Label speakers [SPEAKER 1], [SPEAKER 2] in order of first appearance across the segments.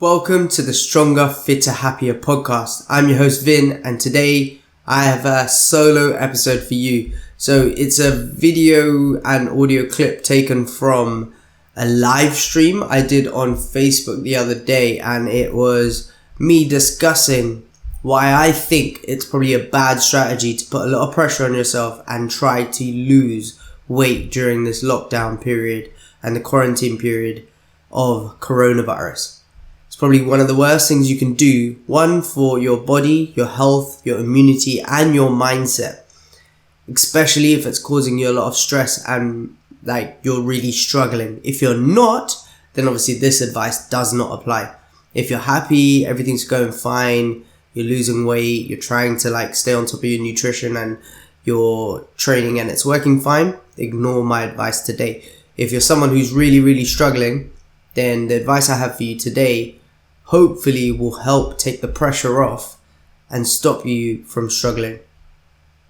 [SPEAKER 1] Welcome to the Stronger, Fitter, Happier podcast. I'm your host Vin, and today I have a solo episode for you. So it's a video and audio clip taken from a live stream I did on Facebook the other day, and it was me discussing why I think it's probably a bad strategy to put a lot of pressure on yourself and try to lose weight during this lockdown period and the quarantine period of coronavirus. It's probably one of the worst things you can do, one for your body, your health, your immunity, and your mindset, especially if it's causing you a lot of stress and you're really struggling. If you're not, then obviously this advice does not apply. If you're happy, everything's going fine, you're losing weight, you're trying to stay on top of your nutrition and your training and it's working fine, ignore my advice today. If you're someone who's really struggling, then the advice I have for you today hopefully will help take the pressure off and stop you from struggling.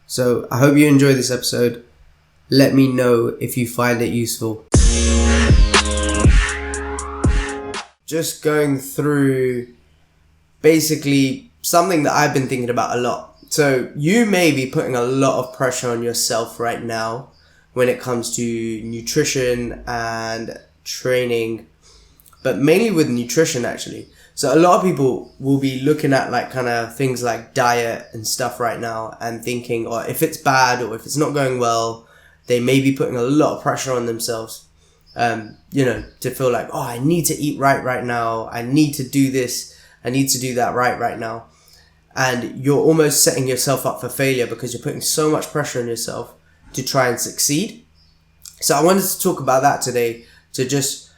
[SPEAKER 1] So I hope you enjoy this episode. Let me know if you find it useful. Just going through basically something that I've been thinking about a lot. So you may be putting a lot of pressure on yourself right now when it comes to nutrition and training, but mainly with nutrition actually. So a lot of people will be looking at things like diet and stuff right now and thinking, or if it's bad or if it's not going well, they may be putting a lot of pressure on themselves, to feel like, oh, I need to eat right now. I need to do this. I need to do that right now. And you're almost setting yourself up for failure because you're putting so much pressure on yourself to try and succeed. So I wanted to talk about that today, to just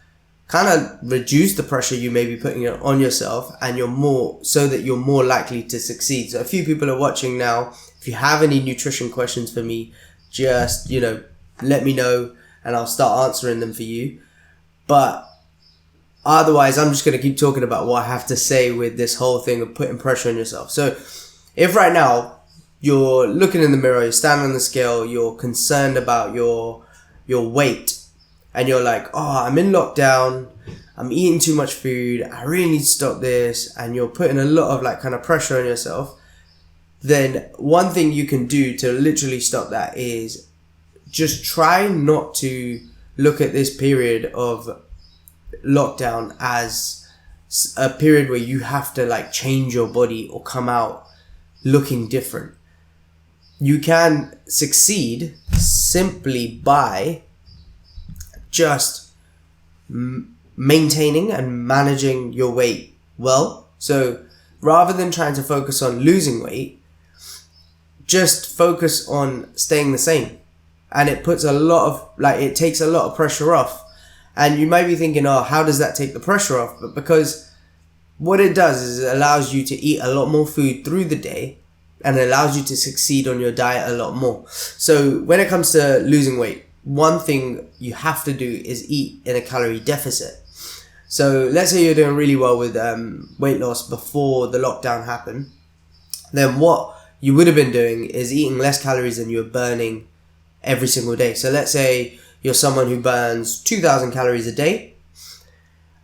[SPEAKER 1] kind of reduce the pressure you may be putting on yourself, and you're more likely to succeed. So a few people are watching now. If you have any nutrition questions for me, just, let me know and I'll start answering them for you. But otherwise, I'm just going to keep talking about what I have to say with this whole thing of putting pressure on yourself. So if right now you're looking in the mirror, you're standing on the scale, you're concerned about your weight, and you're like, oh, I'm in lockdown, I'm eating too much food, I really need to stop this, and you're putting a lot of pressure on yourself, then one thing you can do to literally stop that is just try not to look at this period of lockdown as a period where you have to change your body or come out looking different. You can succeed simply by just maintaining and managing your weight well. So rather than trying to focus on losing weight, just focus on staying the same. And it puts it takes a lot of pressure off. And you might be thinking, oh, how does that take the pressure off? But because what it does is it allows you to eat a lot more food through the day, and it allows you to succeed on your diet a lot more. So when it comes to losing weight, one thing you have to do is eat in a calorie deficit. So let's say you're doing really well with weight loss before the lockdown happened. Then what you would have been doing is eating less calories than you're burning every single day. So let's say you're someone who burns 2,000 calories a day,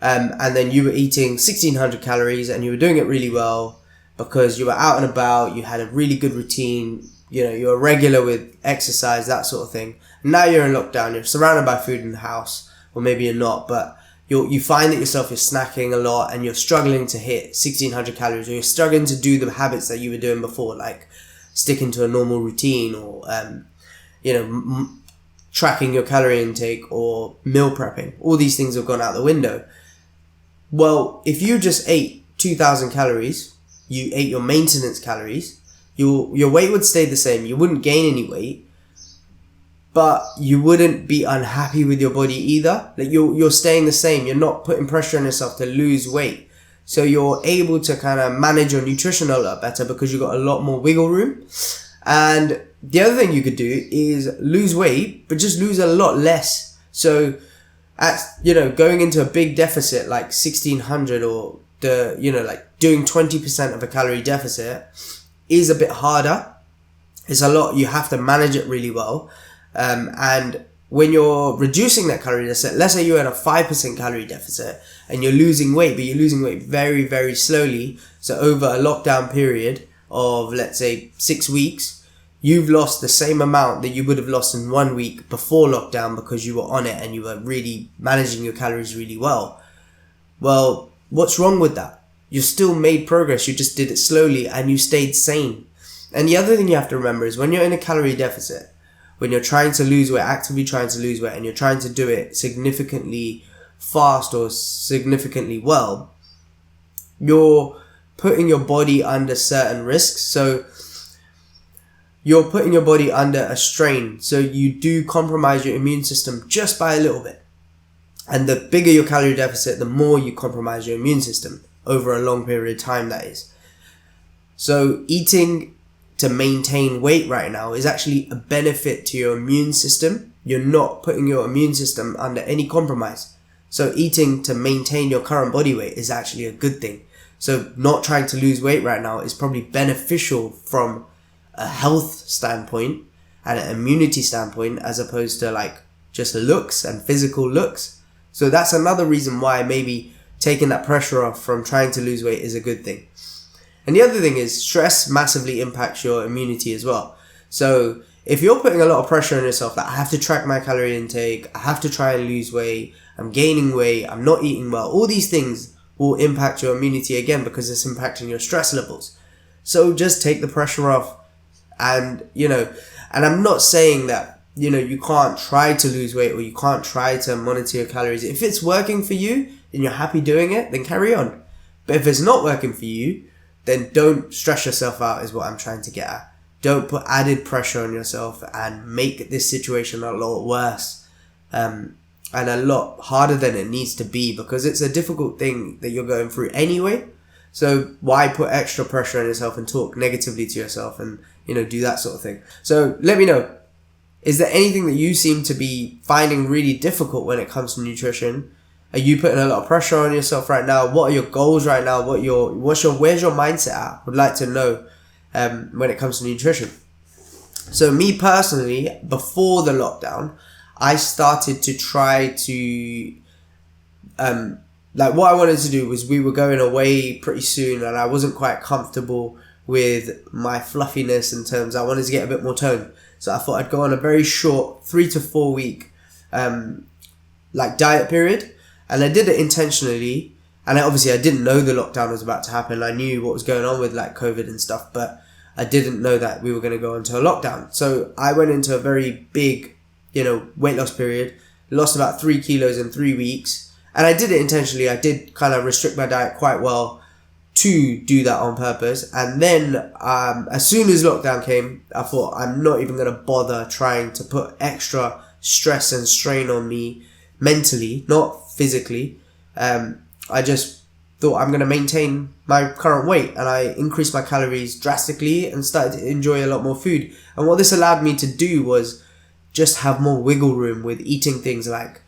[SPEAKER 1] and then you were eating 1,600 calories and you were doing it really well because you were out and about, you had a really good routine, you're regular with exercise, that sort of thing. Now you're in lockdown, you're surrounded by food in the house, or maybe you're not, but you find that you're snacking a lot and you're struggling to hit 1,600 calories, or you're struggling to do the habits that you were doing before, like sticking to a normal routine, or tracking your calorie intake or meal prepping. All these things have gone out the window. Well, if you just ate 2,000 calories, you ate your maintenance calories, your weight would stay the same. You wouldn't gain any weight, but you wouldn't be unhappy with your body either. You're staying the same. You're not putting pressure on yourself to lose weight. So you're able to kind of manage your nutrition a lot better because you've got a lot more wiggle room. And the other thing you could do is lose weight, but just lose a lot less. So going into a big deficit like 1,600, or doing 20% of a calorie deficit is a bit harder. It's a lot. You have to manage it really well. And when you're reducing that calorie deficit, let's say you're at a 5% calorie deficit and you're losing weight, but you're losing weight very, very slowly. So over a lockdown period of, let's say, 6 weeks, you've lost the same amount that you would have lost in 1 week before lockdown because you were on it and you were really managing your calories really well. Well, what's wrong with that? You still made progress. You just did it slowly and you stayed sane. And the other thing you have to remember is when you're in a calorie deficit, when you're trying to lose weight, actively trying to lose weight, and you're trying to do it significantly fast or significantly well, you're putting your body under certain risks. So you're putting your body under a strain. So you do compromise your immune system just by a little bit. And the bigger your calorie deficit, the more you compromise your immune system over a long period of time, that is. So eating to maintain weight right now is actually a benefit to your immune system. You're not putting your immune system under any compromise. So eating to maintain your current body weight is actually a good thing. So not trying to lose weight right now is probably beneficial from a health standpoint and an immunity standpoint, as opposed to like just looks and physical looks. So that's another reason why maybe taking that pressure off from trying to lose weight is a good thing. And the other thing is stress massively impacts your immunity as well. So if you're putting a lot of pressure on yourself that I have to track my calorie intake, I have to try and lose weight, I'm gaining weight, I'm not eating well, all these things will impact your immunity again because it's impacting your stress levels. So just take the pressure off. And, and I'm not saying that, you can't try to lose weight or you can't try to monitor your calories. If it's working for you and you're happy doing it, then carry on. But if it's not working for you, then don't stress yourself out is what I'm trying to get at. Don't put added pressure on yourself and make this situation a lot worse and a lot harder than it needs to be, because it's a difficult thing that you're going through anyway. So why put extra pressure on yourself and talk negatively to yourself and, do that sort of thing. So let me know, is there anything that you seem to be finding really difficult when it comes to nutrition? Are you putting a lot of pressure on yourself right now? What are your goals right now? Where's your mindset at? Would like to know when it comes to nutrition. So me personally, before the lockdown, I started to try to what I wanted to do was, we were going away pretty soon and I wasn't quite comfortable with my fluffiness in terms, I wanted to get a bit more tone. So I thought I'd go on a very short 3 to 4 week diet period. And I did it intentionally. And I didn't know the lockdown was about to happen. I knew what was going on with COVID and stuff, but I didn't know that we were going to go into a lockdown. So I went into a very big, weight loss period, lost about 3 kilos in 3 weeks. And I did it intentionally. I did kind of restrict my diet quite well to do that on purpose. And then as soon as lockdown came, I thought I'm not even going to bother trying to put extra stress and strain on me mentally, not physically. I just thought I'm going to maintain my current weight, and I increased my calories drastically and started to enjoy a lot more food. And what this allowed me to do was just have more wiggle room with eating things. Like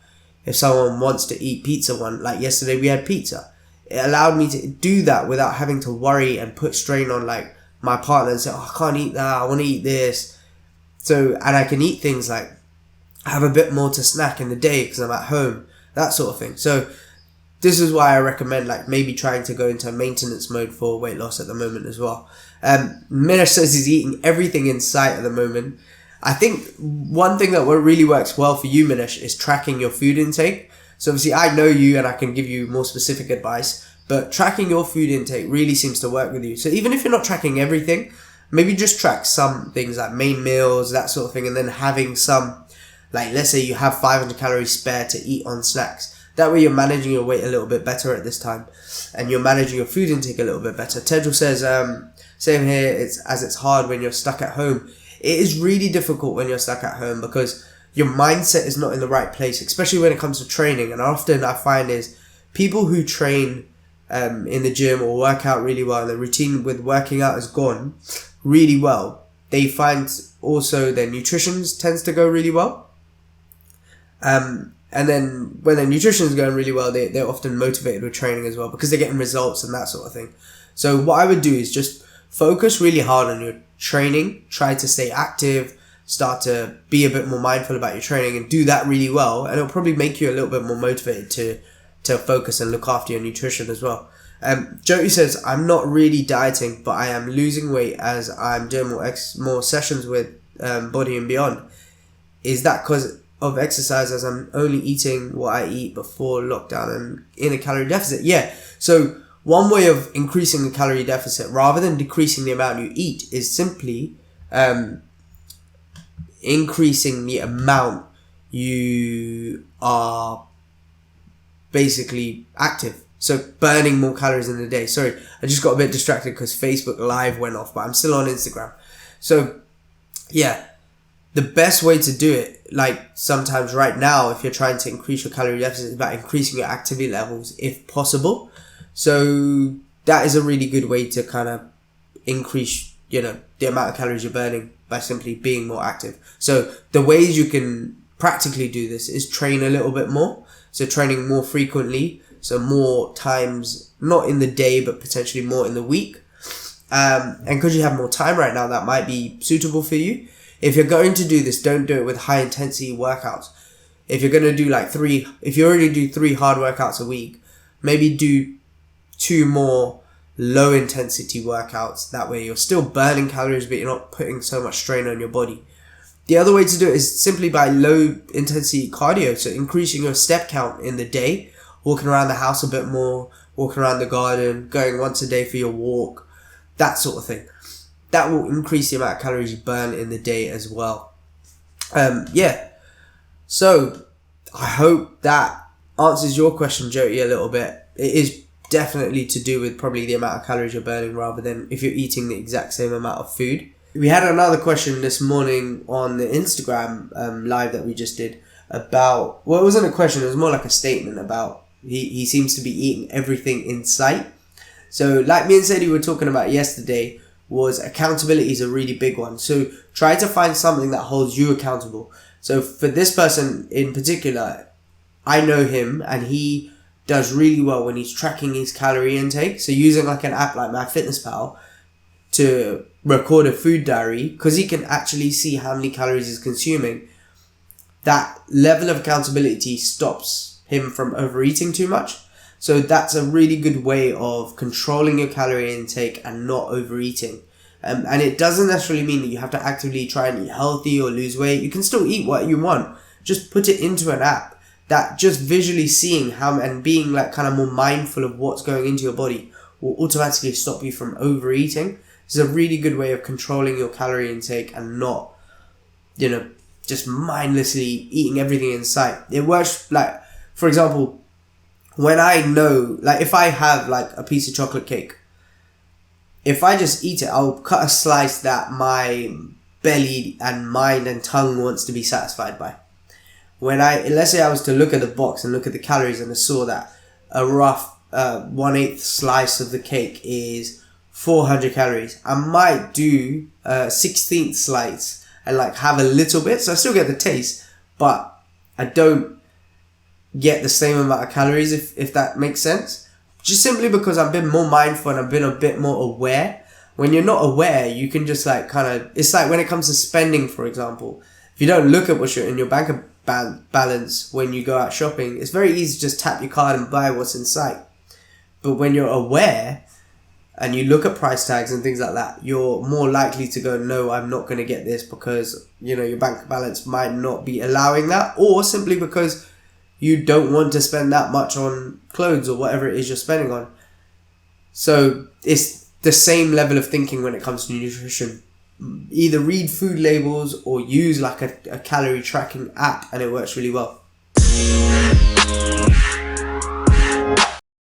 [SPEAKER 1] if someone wants to eat pizza, like yesterday we had pizza. It allowed me to do that without having to worry and put strain on my partner and say, I can't eat that, I want to eat this. So, and I can eat things like have a bit more to snack in the day because I'm at home, that sort of thing. So this is why I recommend maybe trying to go into maintenance mode for weight loss at the moment as well. Minesh says he's eating everything in sight at the moment. I think one thing that really works well for you, Minesh, is tracking your food intake. So obviously I know you and I can give you more specific advice, but tracking your food intake really seems to work with you. So even if you're not tracking everything, maybe just track some things like main meals, that sort of thing, and then having some, let's say you have 500 calories spare to eat on snacks. That way you're managing your weight a little bit better at this time and you're managing your food intake a little bit better. Tedral says, same here, it's hard when you're stuck at home. It is really difficult when you're stuck at home because your mindset is not in the right place, especially when it comes to training. And often I find is people who train in the gym or work out really well, and the routine with working out has gone really well, they find also their nutrition tends to go really well. And then when their nutrition is going really well, they're often motivated with training as well because they're getting results and that sort of thing. So what I would do is just focus really hard on your training, try to stay active, start to be a bit more mindful about your training and do that really well, and it'll probably make you a little bit more motivated to focus and look after your nutrition as well. Jyoti says, I'm not really dieting, but I am losing weight as I'm doing more sessions with Body+beyond. Is that because of exercise, as I'm only eating what I eat before lockdown and in a calorie deficit? Yeah, so one way of increasing the calorie deficit rather than decreasing the amount you eat is simply increasing the amount you are basically active. So burning more calories in a day. Sorry, I just got a bit distracted because Facebook Live went off, but I'm still on Instagram. So yeah, the best way to do it, like sometimes right now, if you're trying to increase your calorie deficit, is about increasing your activity levels if possible. So that is a really good way to kind of increase, the amount of calories you're burning by simply being more active. So the ways you can practically do this is train a little bit more. So training more frequently. So more times, not in the day, but potentially more in the week. And because you have more time right now, that might be suitable for you. If you're going to do this, don't do it with high intensity workouts. If you're going to do if you already do 3 hard workouts a week, maybe do 2 more low intensity workouts. That way you're still burning calories, but you're not putting so much strain on your body. The other way to do it is simply by low intensity cardio. So increasing your step count in the day, walking around the house a bit more, walking around the garden, going once a day for your walk, that sort of thing. That will increase the amount of calories you burn in the day as well. So I hope that answers your question, Jyoti, a little bit. It is definitely to do with probably the amount of calories you're burning rather than if you're eating the exact same amount of food. We had another question this morning on the Instagram live that we just did about, well, it wasn't a question, it was more like a statement about he seems to be eating everything in sight. So like me and Sadie were talking about yesterday, was accountability is a really big one. So try to find something that holds you accountable. So for this person in particular, I know him and he does really well when he's tracking his calorie intake. So using like an app like MyFitnessPal to record a food diary, because he can actually see how many calories he's consuming. That level of accountability stops him from overeating too much. So that's a really good way of controlling your calorie intake and not overeating. And it doesn't necessarily mean that you have to actively try and eat healthy or lose weight. You can still eat what you want. Just put it into an app that just visually seeing how and being like kind of more mindful of what's going into your body will automatically stop you from overeating. It's a really good way of controlling your calorie intake and not, just mindlessly eating everything in sight. It works like, for example, when I know, like if I have like a piece of chocolate cake, if I just eat it, I'll cut a slice that my belly and mind and tongue wants to be satisfied by. Let's say I was to look at the box and look at the calories and I saw that a rough 1/8 slice of the cake is 400 calories, I might do a 16th slice and like have a little bit, so I still get the taste, but I don't get the same amount of calories, if that makes sense. Just simply because I've been more mindful and I've been a bit more aware. When you're not aware, you can just like kind of, it's like when it comes to spending, for example, if you don't look at what's in your bank balance when you go out shopping, it's very easy to just tap your card and buy what's in sight. But when you're aware and you look at price tags and things like that, you're more likely to go, no, I'm not going to get this because, your bank balance might not be allowing that, or simply because you don't want to spend that much on clothes or whatever it is you're spending on. So it's the same level of thinking when it comes to nutrition. Either read food labels or use like a calorie tracking app, and it works really well.